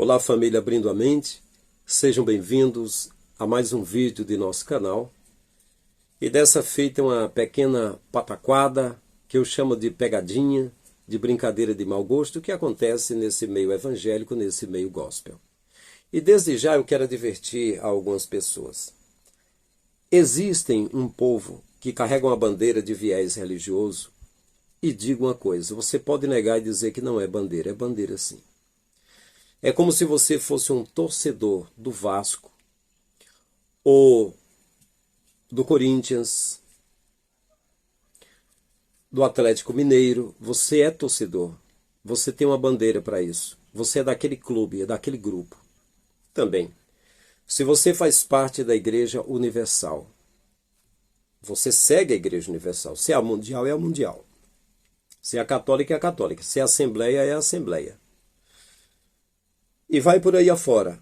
Olá, família Abrindo a Mente, sejam bem-vindos a mais um vídeo de nosso canal. E dessa feita uma pequena pataquada, que eu chamo de pegadinha, de brincadeira de mau gosto, que acontece nesse meio evangélico, nesse meio gospel. E desde já eu quero advertir a algumas pessoas. Existem um povo que carrega uma bandeira de viés religioso, e digo uma coisa, você pode negar e dizer que não é bandeira sim. É como se você fosse um torcedor do Vasco ou do Corinthians, do Atlético Mineiro. Você é torcedor. Você tem uma bandeira para isso. Você é daquele clube, é daquele grupo. Também. Se você faz parte da Igreja Universal, você segue a Igreja Universal. Se é a mundial, é a mundial. Se é a católica, é a católica. Se é a assembleia, é a assembleia. E vai por aí afora.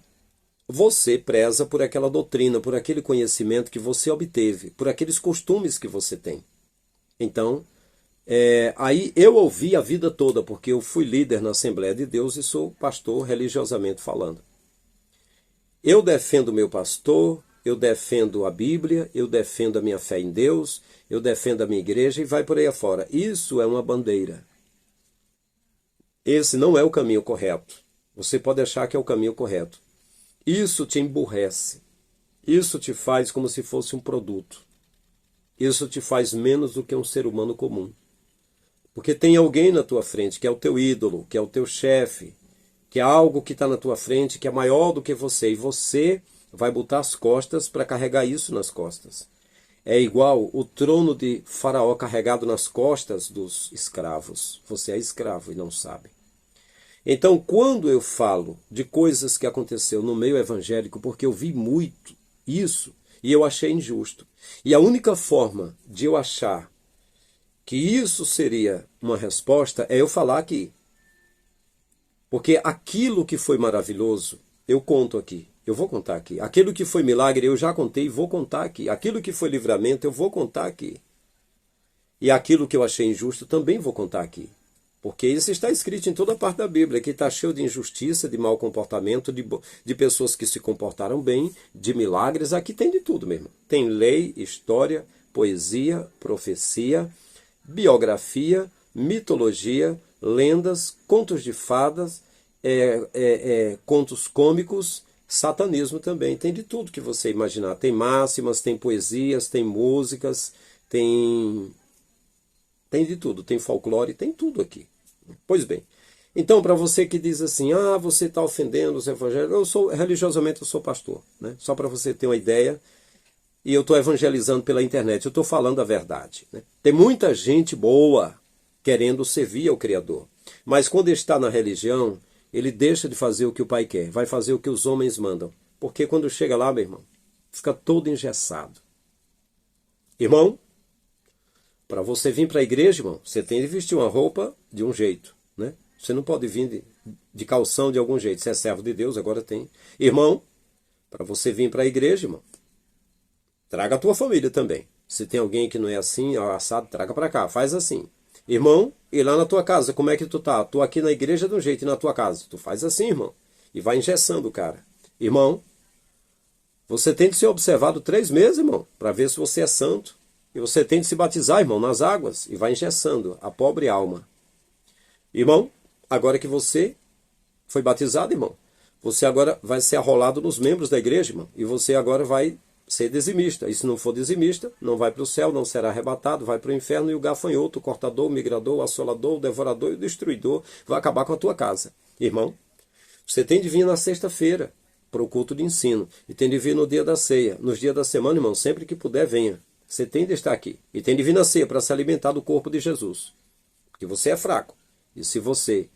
Você preza por aquela doutrina, por aquele conhecimento que você obteve, por aqueles costumes que você tem. Então, aí eu ouvi a vida toda, porque eu fui líder na Assembleia de Deus e sou pastor religiosamente falando. Eu defendo o meu pastor, eu defendo a Bíblia, eu defendo a minha fé em Deus, eu defendo a minha igreja e vai por aí afora. Isso é uma bandeira. Esse não é o caminho correto. Você pode achar que é o caminho correto. Isso te emburrece. Isso te faz como se fosse um produto. Isso te faz menos do que um ser humano comum. Porque tem alguém na tua frente que é o teu ídolo, que é o teu chefe, que é algo que está na tua frente, que é maior do que você. E você vai botar as costas para carregar isso nas costas. É igual o trono de Faraó carregado nas costas dos escravos. Você é escravo e não sabe. Então, quando eu falo de coisas que aconteceu no meio evangélico, porque eu vi muito isso e eu achei injusto. E a única forma de eu achar que isso seria uma resposta é eu falar aqui. Porque aquilo que foi maravilhoso, eu conto aqui. Eu vou contar aqui. Aquilo que foi milagre, eu já contei e vou contar aqui. Aquilo que foi livramento, eu vou contar aqui. E aquilo que eu achei injusto, também vou contar aqui. Porque isso está escrito em toda parte da Bíblia, que está cheio de injustiça, de mau comportamento, de pessoas que se comportaram bem, de milagres. Aqui tem de tudo mesmo. Tem lei, história, poesia, profecia, biografia, mitologia, lendas, contos de fadas, contos cômicos, satanismo também. Tem de tudo que você imaginar. Tem máximas, tem poesias, tem músicas, tem de tudo, tem folclore, tem tudo aqui. Pois bem, então para você que diz assim, você está ofendendo os evangélicos, religiosamente eu sou pastor, né? Só para você ter uma ideia, e eu estou evangelizando pela internet, eu estou falando a verdade, né? Tem muita gente boa querendo servir ao Criador, mas quando está na religião, ele deixa de fazer o que o Pai quer, vai fazer o que os homens mandam, porque quando chega lá, meu irmão, fica todo engessado. Irmão, para você vir para a igreja, irmão, você tem de vestir uma roupa de um jeito, né? Você não pode vir de calção de algum jeito. Você é servo de Deus, agora tem. Irmão, para você vir para a igreja, irmão, traga a tua família também. Se tem alguém que não é assim, assado, traga para cá, faz assim. Irmão, e lá na tua casa, como é que tu tá? Tu aqui na igreja de um jeito e na tua casa. Tu faz assim, irmão. E vai engessando o cara. Irmão, você tem de ser observado 3 meses, irmão, para ver se você é santo. E você tem de se batizar, irmão, nas águas, e vai engessando a pobre alma. Irmão, agora que você foi batizado, irmão, você agora vai ser arrolado nos membros da igreja, irmão, e você agora vai ser dizimista. E se não for dizimista, não vai para o céu, não será arrebatado, vai para o inferno, e o gafanhoto, o cortador, o migrador, o assolador, o devorador e o destruidor vai acabar com a tua casa. Irmão, você tem de vir na sexta-feira para o culto de ensino, e tem de vir no dia da ceia, nos dias da semana, irmão, sempre que puder, venha. Você tem de estar aqui. E tem de vir na ceia para se alimentar do corpo de Jesus. Porque você é fraco. E se você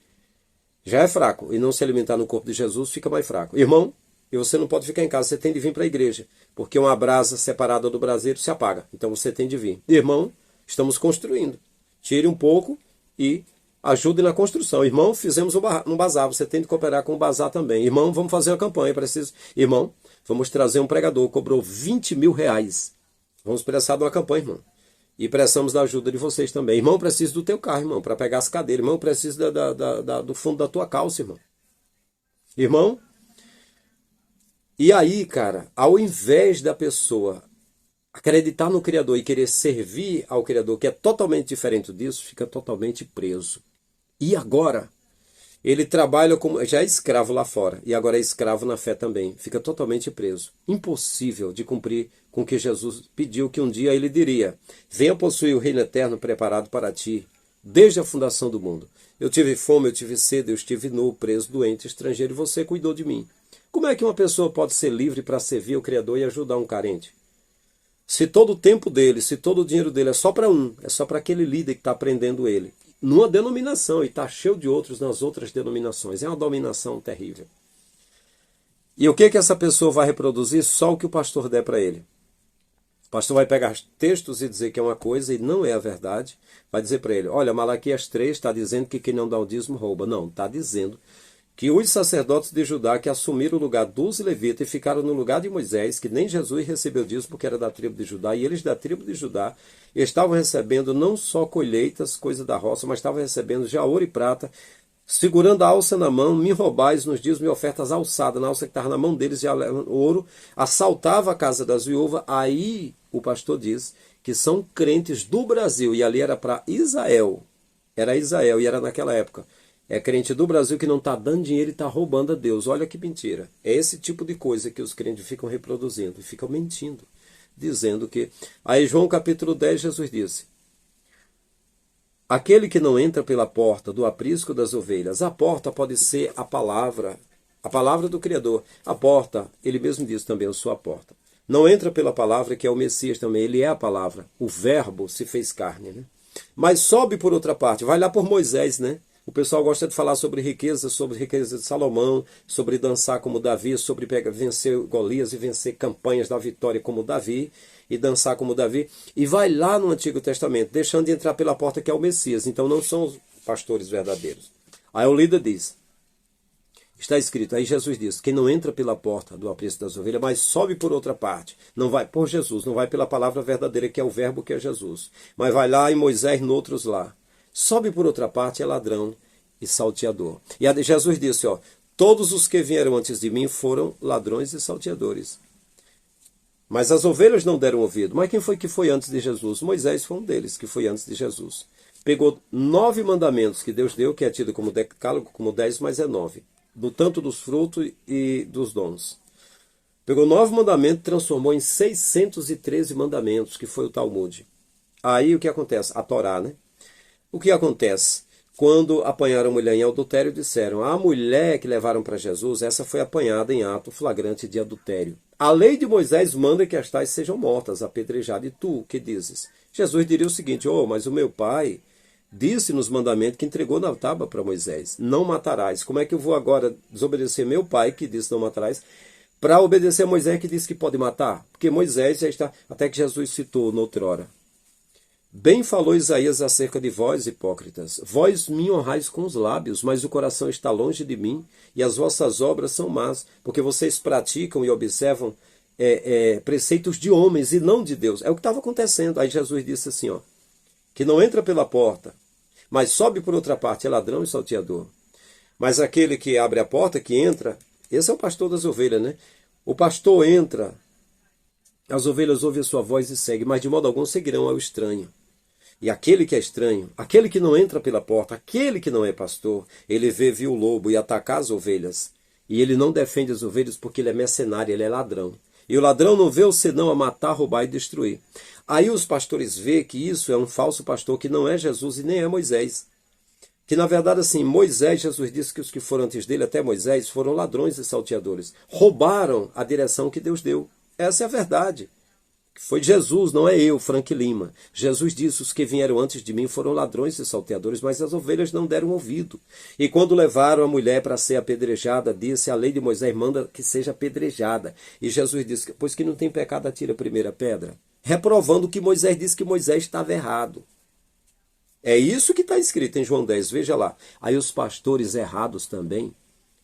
já é fraco e não se alimentar no corpo de Jesus, fica mais fraco. Irmão, e você não pode ficar em casa. Você tem de vir para a igreja. Porque uma brasa separada do braseiro se apaga. Então você tem de vir. Irmão, estamos construindo. Tire um pouco e ajude na construção. Irmão, fizemos um bazar. Você tem de cooperar com o bazar também. Irmão, vamos fazer uma campanha. Preciso. Irmão, vamos trazer um pregador. Cobrou 20 mil reais. Vamos precisar de uma campanha, irmão. E precisamos da ajuda de vocês também. Irmão, preciso do teu carro, irmão, para pegar as cadeiras. Irmão, preciso do fundo da tua calça, irmão. Irmão, e aí, cara, ao invés da pessoa acreditar no Criador e querer servir ao Criador, que é totalmente diferente disso, fica totalmente preso. E agora? Ele trabalha como já é escravo lá fora e agora é escravo na fé também. Fica totalmente preso. Impossível de cumprir com o que Jesus pediu que um dia ele diria: venha possuir o reino eterno preparado para ti, desde a fundação do mundo. Eu tive fome, eu tive sede, eu estive nu, preso, doente, estrangeiro, e você cuidou de mim. Como é que uma pessoa pode ser livre para servir o Criador e ajudar um carente? Se todo o tempo dele, se todo o dinheiro dele é só para um, é só para aquele líder que está aprendendo ele, numa denominação, e está cheio de outros nas outras denominações. É uma dominação terrível. E o que essa pessoa vai reproduzir? Só o que o pastor der para ele. O pastor vai pegar textos e dizer que é uma coisa e não é a verdade. Vai dizer para ele: olha, Malaquias 3 está dizendo que quem não dá o dízimo rouba. Não, está dizendo que os sacerdotes de Judá que assumiram o lugar dos levitas e ficaram no lugar de Moisés, que nem Jesus recebeu dízimo porque era da tribo de Judá, e eles da tribo de Judá estavam recebendo não só colheitas, coisa da roça, mas estavam recebendo já ouro e prata, segurando a alça na mão, me roubais nos dízimos e ofertas alçadas, na alça que estava na mão deles, já ouro, assaltava a casa das viúvas. Aí o pastor diz que são crentes do Brasil, e ali era para Israel, era Israel, e era naquela época. É crente do Brasil que não está dando dinheiro e está roubando a Deus. Olha que mentira. É esse tipo de coisa que os crentes ficam reproduzindo e ficam mentindo, dizendo que... Aí João capítulo 10, Jesus disse: aquele que não entra pela porta do aprisco das ovelhas, a porta pode ser a palavra do Criador. A porta, ele mesmo diz também: eu sou a porta. Não entra pela palavra, que é o Messias também, ele é a palavra. O verbo se fez carne, né? Mas sobe por outra parte, vai lá por Moisés, né? O pessoal gosta de falar sobre riqueza de Salomão, sobre dançar como Davi, sobre vencer Golias e vencer campanhas da vitória como Davi, e dançar como Davi. E vai lá no Antigo Testamento, deixando de entrar pela porta que é o Messias. Então não são os pastores verdadeiros. Aí o líder diz, está escrito, aí Jesus diz: quem não entra pela porta do aprisco das ovelhas, mas sobe por outra parte, não vai por Jesus, não vai pela palavra verdadeira, que é o verbo, que é Jesus, mas vai lá em Moisés, noutros lá. Sobe por outra parte, é ladrão e salteador. E Jesus disse, ó: todos os que vieram antes de mim foram ladrões e salteadores, mas as ovelhas não deram ouvido. Mas quem foi que foi antes de Jesus? Moisés foi um deles que foi antes de Jesus. Pegou 9 mandamentos que Deus deu, que é tido como decálogo, como 10, mas é 9. Do tanto dos frutos e dos dons. Pegou 9 mandamentos e transformou em 613 mandamentos, que foi o Talmud. Aí o que acontece? A Torá, né? O que acontece? Quando apanharam a mulher em adultério, disseram: a mulher que levaram para Jesus, essa foi apanhada em ato flagrante de adultério. A lei de Moisés manda que as tais sejam mortas, apedrejadas. E tu, o que dizes? Jesus diria o seguinte: mas o meu pai disse nos mandamentos que entregou na tábua para Moisés: não matarás. Como é que eu vou agora desobedecer meu pai, que disse não matarás, para obedecer a Moisés, que disse que pode matar? Porque Moisés já está, até que Jesus citou noutrora: bem falou Isaías acerca de vós, hipócritas. Vós me honrais com os lábios, mas o coração está longe de mim, e as vossas obras são más, porque vocês praticam e observam preceitos de homens e não de Deus. É o que estava acontecendo. Aí Jesus disse assim, ó: que não entra pela porta, mas sobe por outra parte, é ladrão e salteador. Mas aquele que abre a porta, que entra, esse é o pastor das ovelhas, né? O pastor entra, as ovelhas ouvem a sua voz e seguem, mas de modo algum seguirão ao estranho. E aquele que é estranho, aquele que não entra pela porta, aquele que não é pastor, ele viu o lobo e atacar as ovelhas. E ele não defende as ovelhas porque ele é mercenário, ele é ladrão. E o ladrão não vê o senão a matar, roubar e destruir. Aí os pastores veem que isso é um falso pastor, que não é Jesus e nem é Moisés. Que na verdade, assim, Moisés, Jesus disse que os que foram antes dele, até Moisés, foram ladrões e salteadores. Roubaram a direção que Deus deu. Essa é a verdade. Foi Jesus, não é eu, Frank Lima. Jesus disse: os que vieram antes de mim foram ladrões e salteadores, mas as ovelhas não deram ouvido. E quando levaram a mulher para ser apedrejada, disse: a lei de Moisés manda que seja apedrejada. E Jesus disse: pois que não tem pecado, atira a primeira pedra. Reprovando o que Moisés disse, que Moisés estava errado. É isso que está escrito em João 10, veja lá. Aí os pastores errados também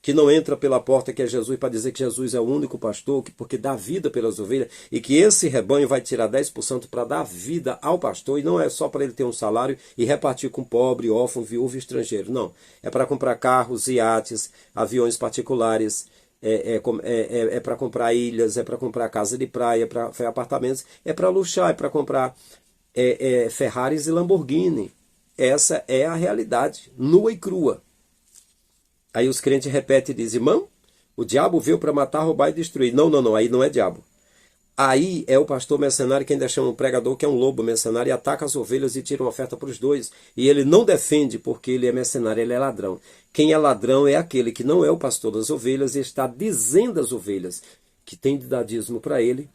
que não entra pela porta que é Jesus para dizer que Jesus é o único pastor, porque dá vida pelas ovelhas, e que esse rebanho vai tirar 10% para dar vida ao pastor, e não é só para ele ter um salário e repartir com pobre, órfão, viúvo e estrangeiro. Não. É para comprar carros, iates, aviões particulares, é para comprar ilhas, é para comprar casa de praia, é para apartamentos, é para luxar, é para comprar Ferraris e Lamborghini. Essa é a realidade, nua e crua. Aí os crentes repetem e dizem, irmão, o diabo veio para matar, roubar e destruir. Não, não, não, aí não é diabo. Aí é o pastor mercenário que ainda chama o pregador, que é um lobo mercenário, e ataca as ovelhas e tira uma oferta para os dois. E ele não defende porque ele é mercenário, ele é ladrão. Quem é ladrão é aquele que não é o pastor das ovelhas e está dizendo às ovelhas que tem de dar dízimo para ele.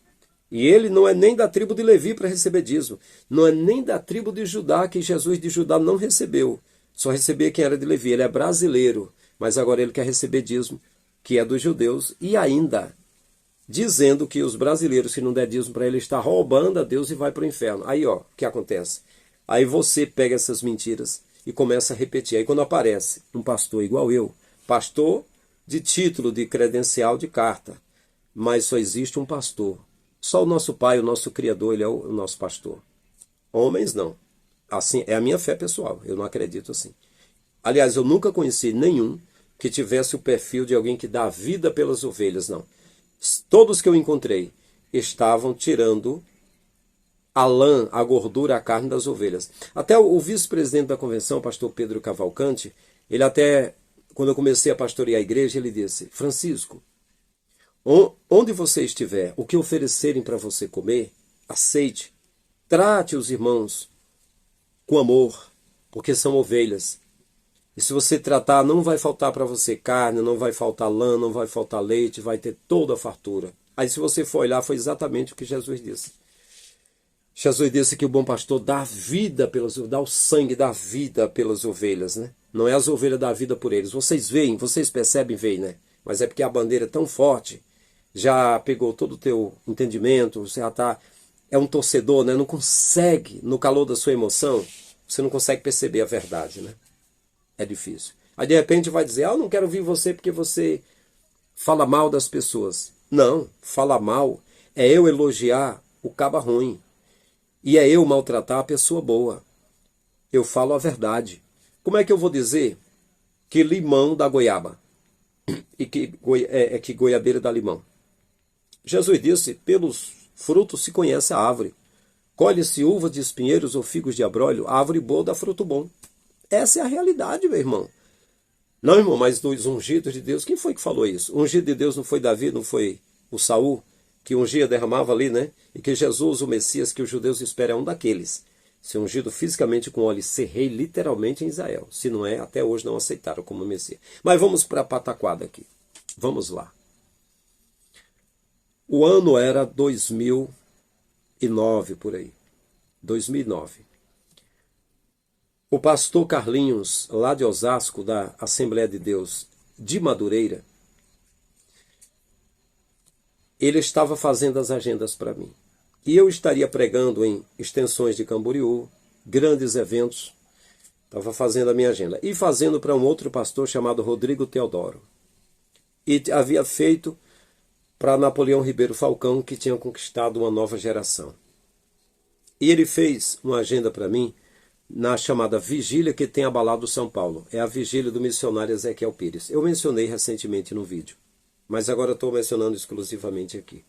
E ele não é nem da tribo de Levi para receber dízimo. Não é nem da tribo de Judá, que Jesus de Judá não recebeu. Só recebia quem era de Levi. Ele é brasileiro, mas agora ele quer receber dízimo, que é dos judeus, e ainda dizendo que os brasileiros, se não der dízimo para ele, está roubando a Deus e vai para o inferno. Aí, ó, o que acontece? Aí você pega essas mentiras e começa a repetir. Aí quando aparece um pastor igual eu, pastor de título, de credencial, de carta, mas só existe um pastor. Só o nosso Pai, o nosso Criador, ele é o nosso pastor. Homens, não. Assim, é a minha fé pessoal, eu não acredito assim. Aliás, eu nunca conheci nenhum que tivesse o perfil de alguém que dá vida pelas ovelhas, não. Todos que eu encontrei estavam tirando a lã, a gordura, a carne das ovelhas. Até o vice-presidente da convenção, o pastor Pedro Cavalcante, ele até, quando eu comecei a pastorear a igreja, ele disse, Francisco, onde você estiver, o que oferecerem para você comer, aceite, trate os irmãos com amor, porque são ovelhas. E se você tratar, não vai faltar para você carne, não vai faltar lã, não vai faltar leite, vai ter toda a fartura. Aí se você for olhar, foi exatamente o que Jesus disse. Jesus disse que o bom pastor dá vida pelas ovelhas, dá o sangue, dá vida pelas ovelhas, né? Não é as ovelhas dar vida por eles. Vocês veem, vocês percebem, veem, né? Mas é porque a bandeira é tão forte, já pegou todo o teu entendimento, você já tá, é um torcedor, né? Não consegue, no calor da sua emoção, você não consegue perceber a verdade, né? É difícil. Aí de repente vai dizer, eu não quero ouvir você porque você fala mal das pessoas. Não, falar mal é eu elogiar o caba ruim. E é eu maltratar a pessoa boa. Eu falo a verdade. Como é que eu vou dizer que limão dá goiaba? E que goiabeira dá limão? Jesus disse, pelos frutos se conhece a árvore. Colhe-se uvas de espinheiros ou figos de abrolho, a árvore boa dá fruto bom. Essa é a realidade, meu irmão. Não, irmão, mas dos ungidos de Deus, quem foi que falou isso? O ungido de Deus não foi Davi, não foi o Saul, que ungia, derramava ali, né? E que Jesus, o Messias, que os judeus esperam, é um daqueles. Ser ungido fisicamente com óleo, ser rei literalmente em Israel. Se não é, até hoje não aceitaram como Messias. Mas vamos para a pataquada aqui. Vamos lá. O ano era 2009, por aí. 2009. O pastor Carlinhos, lá de Osasco, da Assembleia de Deus de Madureira, ele estava fazendo as agendas para mim. E eu estaria pregando em extensões de Camboriú, grandes eventos, estava fazendo a minha agenda. E fazendo para um outro pastor chamado Rodrigo Teodoro. E havia feito para Napoleão Ribeiro Falcão, que tinha conquistado uma nova geração. E ele fez uma agenda para mim, na chamada vigília que tem abalado São Paulo. É a vigília do missionário Ezequiel Pires. Eu mencionei recentemente no vídeo, mas agora estou mencionando exclusivamente aqui.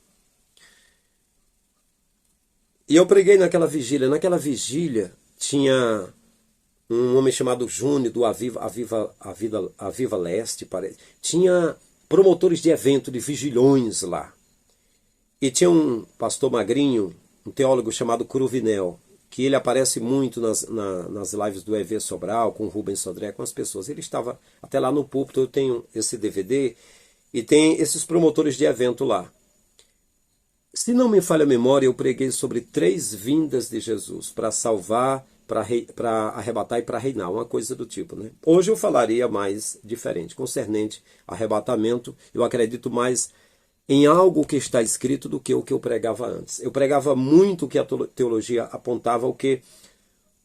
E eu preguei naquela vigília. Naquela vigília tinha um homem chamado Júnior, do Aviva Leste, parece. Tinha promotores de evento, de vigilhões lá. E tinha um pastor magrinho, um teólogo chamado Cruvinel, que ele aparece muito nas lives do EV Sobral, com o Rubens Sodré, com as pessoas. Ele estava até lá no púlpito, eu tenho esse DVD, e tem esses promotores de evento lá. Se não me falha a memória, eu preguei sobre 3 vindas de Jesus, para salvar, para arrebatar e para reinar, uma coisa do tipo, né? Hoje eu falaria mais diferente, concernente arrebatamento, eu acredito mais em algo que está escrito do que o que eu pregava antes. Eu pregava muito o que a teologia apontava, o que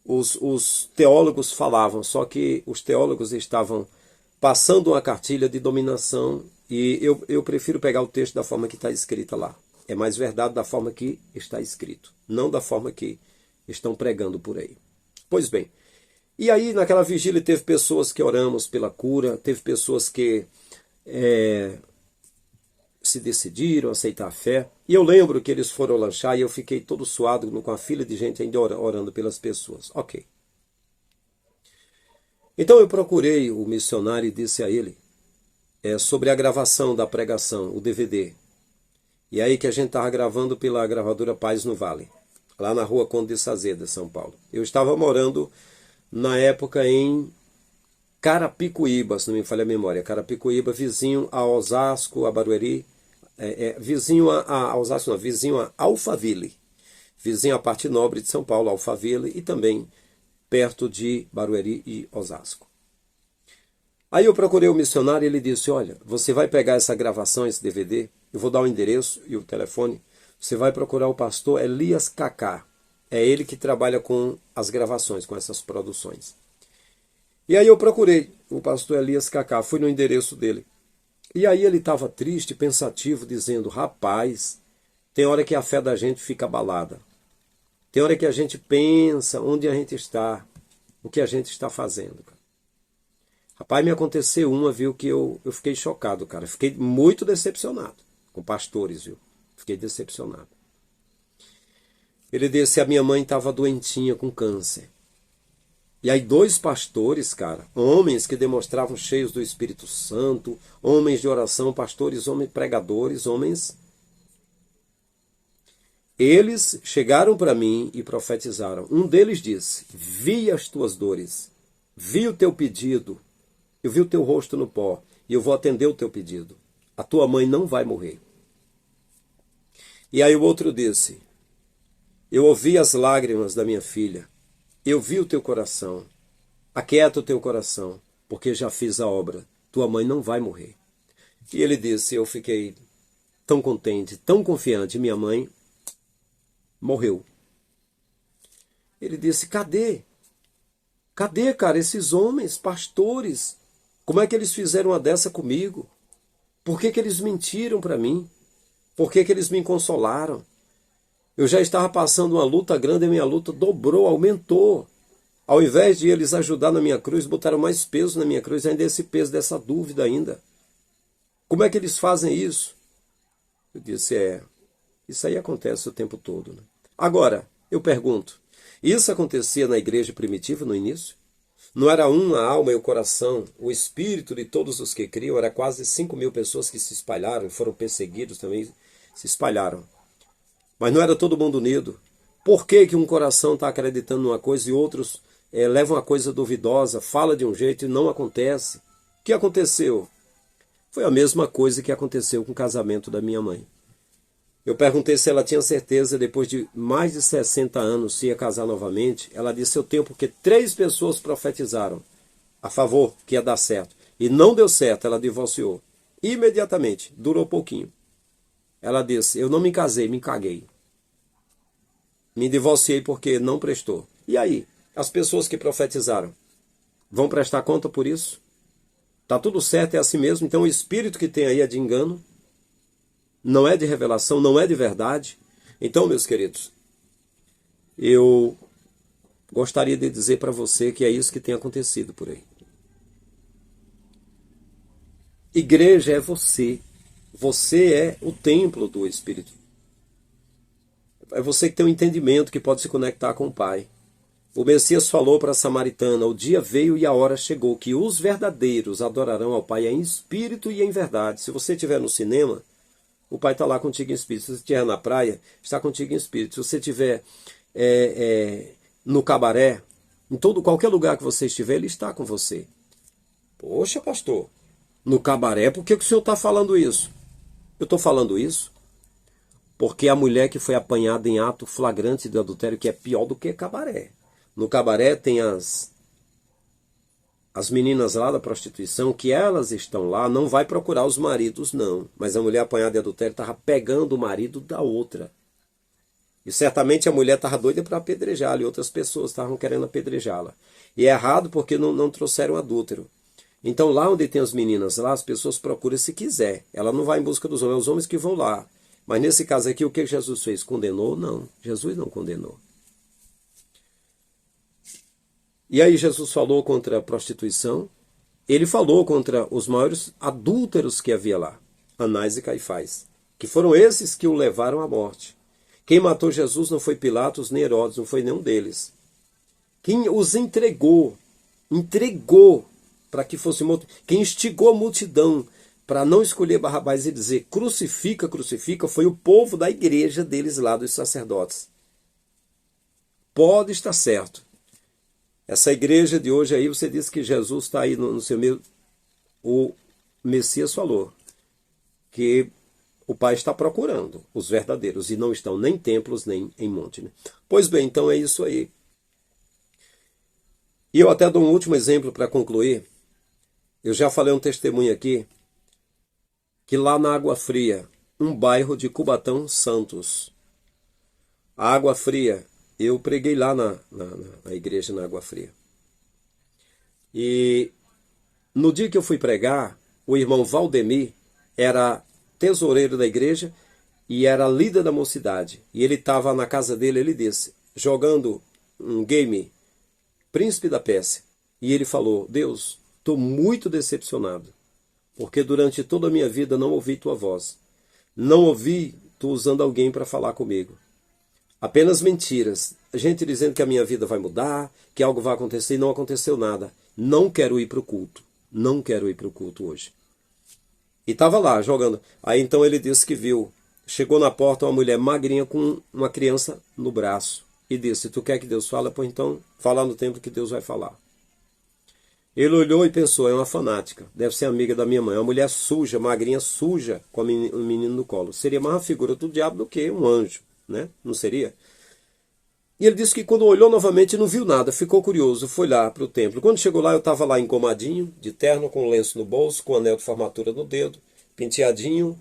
os teólogos falavam, só que os teólogos estavam passando uma cartilha de dominação, e eu prefiro pegar o texto da forma que está escrita lá. É mais verdade da forma que está escrito, não da forma que estão pregando por aí. Pois bem, e aí naquela vigília teve pessoas que oramos pela cura, teve pessoas que se decidiram a aceitar a fé, e eu lembro que eles foram lanchar e eu fiquei todo suado com a fila de gente ainda orando pelas pessoas. Ok. Então eu procurei o missionário e disse a ele sobre a gravação da pregação, o DVD. E aí que a gente estava gravando pela gravadora Paz no Vale, lá na rua Conde de Sazeda, São Paulo. Eu estava morando na época em Carapicuíba, se não me falha a memória. Carapicuíba, vizinho a Osasco, a Barueri, vizinho a Osasco, não, vizinho a Alphaville, vizinho à parte nobre de São Paulo, Alphaville, e também perto de Barueri e Osasco. Aí eu procurei o missionário e ele disse, olha, você vai pegar essa gravação, esse DVD, eu vou dar o endereço e o telefone, você vai procurar o pastor Elias Cacá. É ele que trabalha com as gravações, com essas produções. E aí eu procurei o pastor Elias Cacá, fui no endereço dele. E aí ele estava triste, pensativo, dizendo, rapaz, tem hora que a fé da gente fica abalada. Tem hora que a gente pensa onde a gente está, o que a gente está fazendo. Cara. Rapaz, me aconteceu uma, viu, que eu fiquei chocado, cara. Fiquei muito decepcionado com pastores, viu. Fiquei decepcionado. Ele disse, a minha mãe estava doentinha com câncer. E aí 2 pastores, cara, homens que demonstravam cheios do Espírito Santo, homens de oração, pastores, homens pregadores, homens... Eles chegaram para mim e profetizaram. Um deles disse, vi as tuas dores, vi o teu pedido, eu vi o teu rosto no pó e eu vou atender o teu pedido. A tua mãe não vai morrer. E aí o outro disse, eu ouvi as lágrimas da minha filha, eu vi o teu coração, aquieta o teu coração, porque já fiz a obra, tua mãe não vai morrer. E ele disse, eu fiquei tão contente, tão confiante, minha mãe morreu. Ele disse, cadê? Cadê, cara, esses homens, pastores? Como é que eles fizeram uma dessa comigo? Por que que eles mentiram para mim? Por que que eles me consolaram? Eu já estava passando uma luta grande e a minha luta dobrou, aumentou. Ao invés de eles ajudar na minha cruz, botaram mais peso na minha cruz, ainda esse peso dessa dúvida ainda. Como é que eles fazem isso? Eu disse, isso aí acontece o tempo todo. Né? Agora, eu pergunto, isso acontecia na igreja primitiva no início? Não era uma alma e o coração, o espírito de todos os que criam, era quase 5.000 pessoas que se espalharam, foram perseguidos também, se espalharam. Mas não era todo mundo unido. Por que que um coração está acreditando numa coisa e outros levam a coisa duvidosa, fala de um jeito e não acontece? O que aconteceu? Foi a mesma coisa que aconteceu com o casamento da minha mãe. Eu perguntei se ela tinha certeza, depois de mais de 60 anos, se ia casar novamente. Ela disse, eu tenho porque 3 pessoas profetizaram a favor que ia dar certo. E não deu certo, ela divorciou. Imediatamente, durou pouquinho. Ela disse, eu não me casei, me caguei. Me divorciei porque não prestou. E aí, as pessoas que profetizaram vão prestar conta por isso? Tá tudo certo, é assim mesmo. Então o espírito que tem aí é de engano. Não é de revelação, não é de verdade. Então, meus queridos, eu gostaria de dizer para você que é isso que tem acontecido por aí. Igreja é você. Você é o templo do Espírito. É você que tem um entendimento que pode se conectar com o Pai. O Messias falou para a samaritana, o dia veio e a hora chegou, que os verdadeiros adorarão ao Pai em espírito e em verdade. Se você estiver no cinema, o Pai está lá contigo em espírito. Se você estiver na praia, está contigo em espírito. Se você estiver no cabaré, em qualquer lugar que você estiver, Ele está com você. Poxa, pastor, no cabaré, por que o senhor está falando isso? Eu estou falando isso porque a mulher que foi apanhada em ato flagrante de adultério, que é pior do que cabaré. No cabaré tem as meninas lá da prostituição, que elas estão lá, não vai procurar os maridos, não. Mas a mulher apanhada de adultério estava pegando o marido da outra. E certamente a mulher estava doida para apedrejá-la, e outras pessoas estavam querendo apedrejá-la. E é errado porque não trouxeram adúltero. Então lá onde tem as meninas, lá as pessoas procuram se quiser. Ela não vai em busca dos homens, é os homens que vão lá. Mas nesse caso aqui, o que Jesus fez? Condenou? Não, Jesus não condenou. E aí Jesus falou contra a prostituição, ele falou contra os maiores adúlteros que havia lá, Anás e Caifás, que foram esses que o levaram à morte. Quem matou Jesus não foi Pilatos nem Herodes, não foi nenhum deles. Quem os entregou para que fosse morto, quem instigou a multidão para não escolher Barrabás e dizer crucifica, crucifica, foi o povo da igreja deles lá, dos sacerdotes. Pode estar certo. Essa igreja de hoje aí, você disse que Jesus está aí no seu meio. O Messias falou que o Pai está procurando os verdadeiros e não estão nem em templos nem em monte. Né? Pois bem, então é isso aí. E eu até dou um último exemplo para concluir. Eu já falei um testemunho aqui, que lá na Água Fria, um bairro de Cubatão, Santos. A Água Fria, eu preguei lá na igreja na Água Fria. E no dia que eu fui pregar, o irmão Valdemir era tesoureiro da igreja e era líder da mocidade. E ele estava na casa dele, ele disse, jogando um game, Príncipe da Pérsia. E ele falou, Deus, estou muito decepcionado, porque durante toda a minha vida não ouvi tua voz. Não ouvi tu usando alguém para falar comigo. Apenas mentiras. A gente dizendo que a minha vida vai mudar, que algo vai acontecer e não aconteceu nada. Não quero ir para o culto. Não quero ir para o culto hoje. E estava lá jogando. Aí então ele disse que viu. Chegou na porta uma mulher magrinha com uma criança no braço. E disse, tu quer que Deus fale? Pois então fala no tempo que Deus vai falar. Ele olhou e pensou, é uma fanática. Deve ser amiga da minha mãe. Uma mulher suja, magrinha, suja, com um menino no colo. Seria mais uma figura do diabo do que um anjo, né? Não seria? E ele disse que quando olhou novamente não viu nada, ficou curioso, foi lá para o templo. Quando chegou lá, eu estava lá engomadinho, de terno, com lenço no bolso, com anel de formatura no dedo, penteadinho,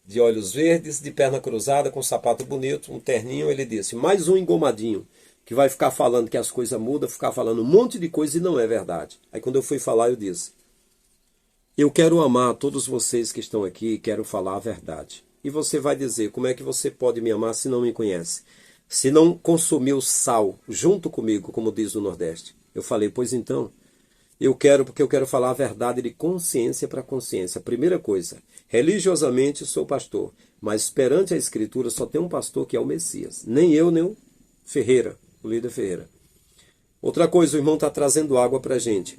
de olhos verdes, de perna cruzada, com sapato bonito, um terninho. Ele disse, mais um engomadinho, que vai ficar falando que as coisas mudam, ficar falando um monte de coisa e não é verdade. Aí quando eu fui falar, eu disse, eu quero amar todos vocês que estão aqui e quero falar a verdade. E você vai dizer, como é que você pode me amar se não me conhece? Se não consumiu sal junto comigo, como diz o Nordeste. Eu falei, pois então, eu quero porque eu quero falar a verdade de consciência para consciência. Primeira coisa, religiosamente sou pastor, mas perante a Escritura só tem um pastor que é o Messias. Nem eu, nem o Ferreira, o líder Ferreira. Outra coisa, o irmão está trazendo água para a gente.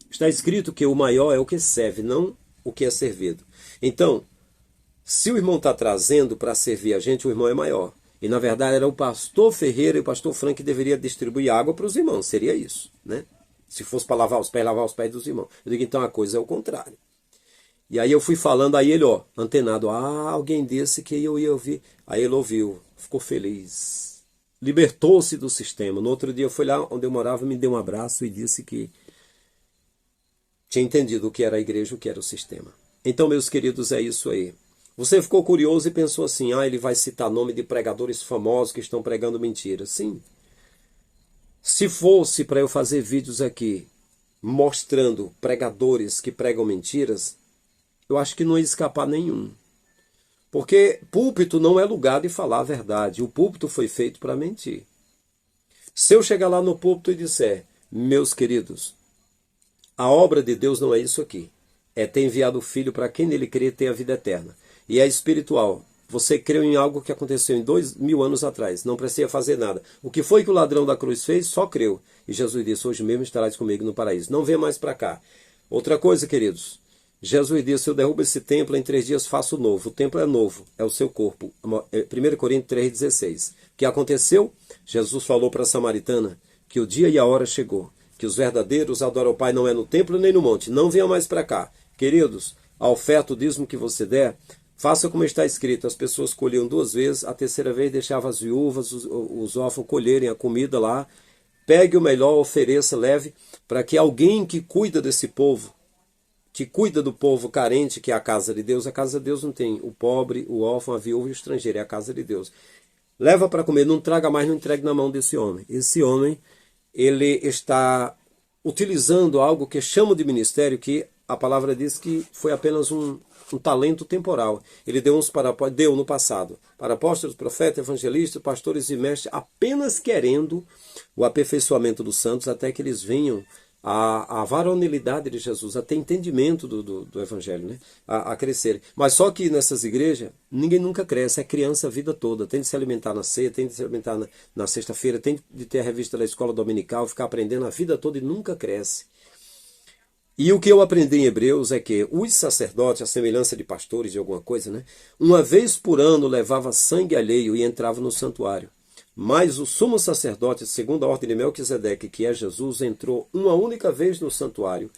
Está escrito que o maior é o que serve, não o que é servido. Então, se o irmão está trazendo para servir a gente, o irmão é maior. E na verdade era o pastor Ferreira e o pastor Frank que deveria distribuir água para os irmãos. Seria isso, né? Se fosse para lavar os pés dos irmãos. Eu digo, então a coisa é o contrário. E aí eu fui falando, aí ele, ó, antenado. Alguém disse que eu ia ouvir. Aí ele ouviu, ficou feliz. Libertou-se do sistema. No outro dia eu fui lá onde eu morava, me deu um abraço e disse que tinha entendido o que era a igreja, o que era o sistema. Então, meus queridos, é isso aí. Você ficou curioso e pensou assim, ele vai citar nome de pregadores famosos que estão pregando mentiras. Sim. Se fosse para eu fazer vídeos aqui mostrando pregadores que pregam mentiras, eu acho que não ia escapar nenhum. Porque púlpito não é lugar de falar a verdade. O púlpito foi feito para mentir. Se eu chegar lá no púlpito e disser, meus queridos, a obra de Deus não é isso aqui. É ter enviado o Filho para quem nele crê ter a vida eterna. E é espiritual. Você creu em algo que aconteceu em 2000 anos atrás. Não precisa fazer nada. O que foi que o ladrão da cruz fez? Só creu. E Jesus disse, hoje mesmo estarás comigo no paraíso. Não venha mais para cá. Outra coisa, queridos. Jesus disse, eu derrubo esse templo, em 3 dias faço novo. O templo é novo, é o seu corpo. 1 Coríntios 3,16. O que aconteceu? Jesus falou para a samaritana que o dia e a hora chegou. Que os verdadeiros adoram o Pai não é no templo nem no monte. Não venha mais para cá. Queridos, a oferta, o dízimo que você der, faça como está escrito. As pessoas colhiam 2 vezes, a terceira vez deixava as viúvas, os órfãos colherem a comida lá. Pegue o melhor, ofereça, leve, para que alguém que cuida desse povo, que cuida do povo carente, que é a casa de Deus não tem o pobre, o órfão, a viúva e o estrangeiro, é a casa de Deus. Leva para comer, não traga mais, não entregue na mão desse homem. Esse homem, ele está utilizando algo que chamam de ministério, que a palavra diz que foi apenas um talento temporal. Ele deu deu no passado para apóstolos, profetas, evangelistas, pastores e mestres, apenas querendo o aperfeiçoamento dos santos até que eles venham a varonilidade de Jesus, a ter entendimento do Evangelho, né? A crescer. Mas só que nessas igrejas, ninguém nunca cresce, é criança a vida toda, tem de se alimentar na ceia, tem de se alimentar na sexta-feira, tem de ter a revista da escola dominical, ficar aprendendo a vida toda e nunca cresce. E o que eu aprendi em Hebreus é que os sacerdotes, a semelhança de pastores de alguma coisa, né? Uma vez por ano levava sangue alheio e entrava no santuário. Mas o sumo sacerdote, segundo a ordem de Melquisedeque, que é Jesus, entrou uma única vez no santuário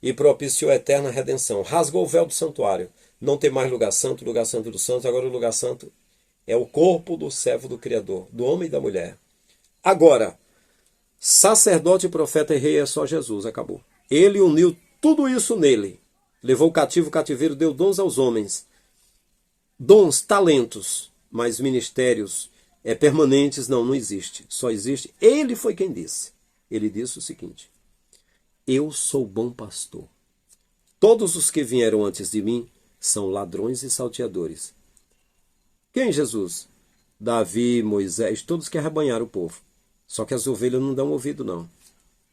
e propiciou a eterna redenção. Rasgou o véu do santuário. Não tem mais lugar santo dos santos. Agora o lugar santo é o corpo do servo do Criador, do homem e da mulher. Agora, sacerdote, profeta e rei é só Jesus, acabou. Ele uniu tudo isso nele. Levou o cativo, o cativeiro, deu dons aos homens. Dons, talentos, mas ministérios permanentes não existe. Só existe. Ele foi quem disse. Ele disse o seguinte: eu sou bom pastor. Todos os que vieram antes de mim são ladrões e salteadores. Quem, Jesus? Davi, Moisés, todos que arrebanharam o povo. Só que as ovelhas não dão ouvido, não.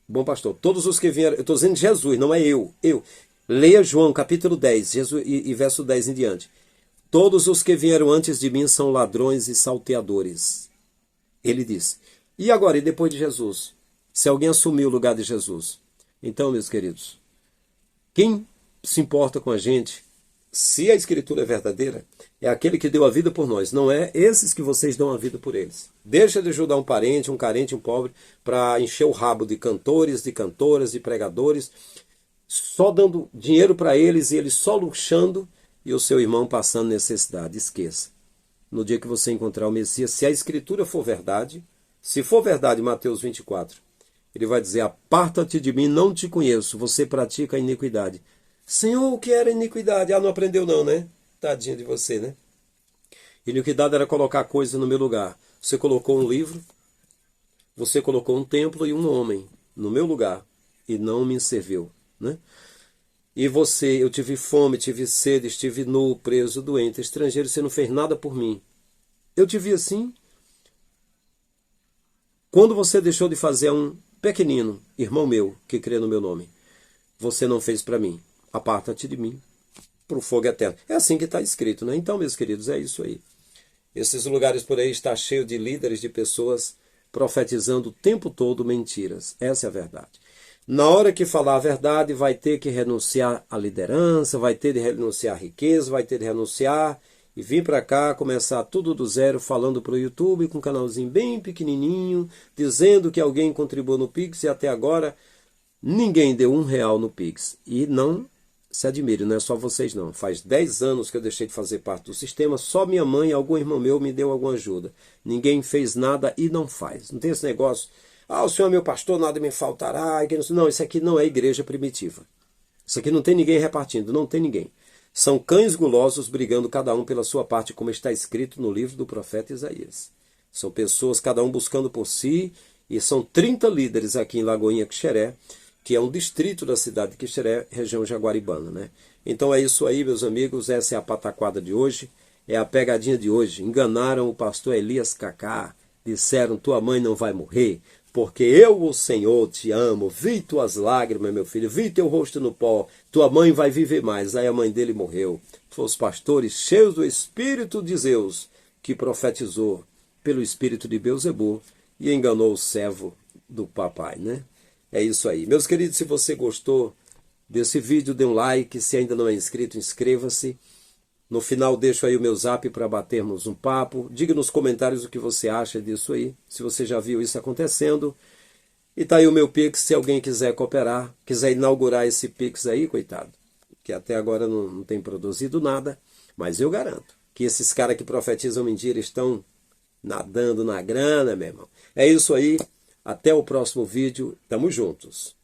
Bom pastor, todos os que vieram... Eu estou dizendo Jesus, não é eu. Leia João, capítulo 10, Jesus, e verso 10 em diante. Todos os que vieram antes de mim são ladrões e salteadores. Ele disse. E agora, e depois de Jesus? Se alguém assumiu o lugar de Jesus? Então, meus queridos, quem se importa com a gente, se a Escritura é verdadeira, é aquele que deu a vida por nós. Não é esses que vocês dão a vida por eles. Deixa de ajudar um parente, um carente, um pobre, para encher o rabo de cantores, de cantoras, de pregadores, só dando dinheiro para eles e eles só luxando, e o seu irmão passando necessidade. Esqueça. No dia que você encontrar o Messias, se a Escritura for verdade, se for verdade Mateus 24, ele vai dizer: aparta-te de mim, não te conheço, você pratica a iniquidade. Senhor, o que era iniquidade? Ah, não aprendeu não, né? Tadinho de você, né? Iniquidade era colocar coisa no meu lugar. Você colocou um livro, você colocou um templo e um homem no meu lugar e não me serviu, né? E você, eu tive fome, tive sede, estive nu, preso, doente, estrangeiro, você não fez nada por mim. Eu te vi assim. Quando você deixou de fazer a um pequenino, irmão meu, que crê no meu nome, você não fez para mim. Aparta-te de mim para o fogo eterno. É assim que está escrito, né? Então, meus queridos, é isso aí. Esses lugares por aí estão cheios de líderes, de pessoas profetizando o tempo todo mentiras. Essa é a verdade. Na hora que falar a verdade, vai ter que renunciar à liderança, vai ter de renunciar à riqueza, vai ter de renunciar e vir para cá, começar tudo do zero, falando para o YouTube, com um canalzinho bem pequenininho, dizendo que alguém contribuiu no Pix e até agora ninguém deu R$1 no Pix. E não se admire, não é só vocês não. Faz 10 anos que eu deixei de fazer parte do sistema, só minha mãe e algum irmão meu me deu alguma ajuda. Ninguém fez nada e não faz. Não tem esse negócio... Ah, o senhor é meu pastor, nada me faltará. Não, isso aqui não é igreja primitiva. Isso aqui não tem ninguém repartindo, não tem ninguém. São cães gulosos brigando cada um pela sua parte, como está escrito no livro do profeta Isaías. São pessoas, cada um buscando por si, e são 30 líderes aqui em Lagoinha Quixeré, que é um distrito da cidade de Quixeré, região jaguaribana, né? Então é isso aí, meus amigos, essa é a pataquada de hoje, é a pegadinha de hoje. Enganaram o pastor Elias Cacá, disseram: tua mãe não vai morrer, porque eu, o Senhor, te amo, vi tuas lágrimas, meu filho, vi teu rosto no pó, tua mãe vai viver mais. Aí a mãe dele morreu. Foram os pastores cheios do Espírito de Zeus, que profetizou pelo Espírito de Beelzebul e enganou o servo do papai, né? É isso aí. Meus queridos, se você gostou desse vídeo, dê um like, se ainda não é inscrito, inscreva-se. No final deixo aí o meu zap para batermos um papo. Diga nos comentários o que você acha disso aí, se você já viu isso acontecendo. E tá aí o meu Pix, se alguém quiser cooperar, quiser inaugurar esse Pix aí, coitado, que até agora não tem produzido nada, mas eu garanto que esses caras que profetizam mentira estão nadando na grana, meu irmão. É isso aí, até o próximo vídeo, tamo juntos.